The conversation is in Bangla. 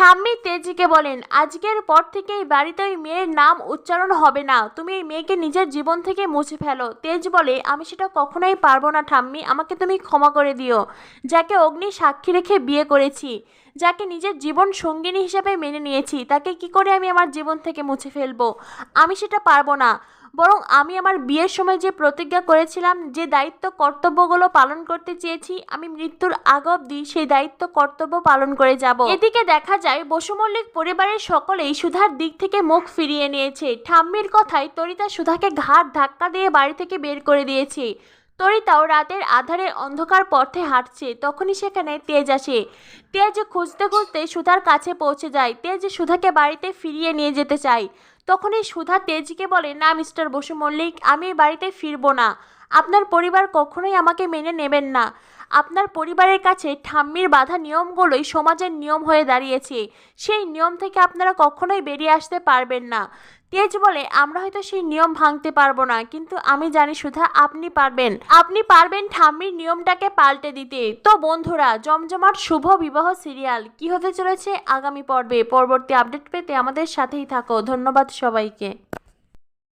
ঠাম্মি তেজিকে বলেন, আজকের পর থেকে এই বাড়িতে ওই মেয়ের নাম উচ্চারণ হবে না, তুমি এই মেয়েকে নিজের জীবন থেকে মুছে ফেলো। তেজ বলে, আমি সেটা কখনোই পারবো না ঠাম্মি, আমাকে তুমি ক্ষমা করে দিও। যাকে অগ্নি সাক্ষী রেখে বিয়ে করেছি, যাকে নিজের জীবন সঙ্গিনী হিসেবে মেনে নিয়েছি, তাকে কি করে আমি আমার জীবন থেকে মুছে ফেলবো? আমি সেটা পারবো না। বরং আমি আমার বিয়ের সময় যে প্রতিজ্ঞা করেছিলাম, যে দায়িত্ব কর্তব্যগুলো পালন করতে চেয়েছি, আমি মৃত্যুর আগ অবধি সেই দায়িত্ব কর্তব্য পালন করে যাব। এদিকে দেখা যায় বসু মল্লিক পরিবারের সকলেই সুধার দিক থেকে মুখ ফিরিয়ে নিয়েছে। ঠাম্মির কথায় তরিতা সুধাকে ঘাড় ধাক্কা দিয়ে বাড়ি থেকে বের করে দিয়েছে। তরিতাও রাতের আধারে অন্ধকার পথে হাঁটছে, তখনই সেখানে তেজ আসে। তেজ খুঁজতে খুঁজতে সুধার কাছে পৌঁছে যায়। তেজ সুধাকে বাড়িতে ফিরিয়ে নিয়ে যেতে চায়। তখনই সুধা তেজকে বলে, না মিস্টার বসু মল্লিক, আমি এই বাড়িতে ফিরবো না। আপনার পরিবার কখনোই আমাকে মেনে নেবেন না। আপনার পরিবারের কাছে ঠাম্মির বাঁধা নিয়মগুলোই সমাজের নিয়ম হয়ে দাঁড়িয়েছে। সেই নিয়ম থেকে আপনারা কখনোই বেরিয়ে আসতে পারবেন না। তেজ বলে, আমরা হয়তো সেই নিয়ম ভাঙতে পারবো না, কিন্তু আমি জানি সুধা, আপনি পারবেন। আপনি পারবেন ঠাম্মির নিয়মটাকে পাল্টে দিতে। তো বন্ধুরা, জমজমাট শুভ বিবাহ সিরিয়াল কি হতে চলেছে আগামী পর্বে, পরবর্তী আপডেট পেতে আমাদের সাথেই থাকো। ধন্যবাদ সবাইকে।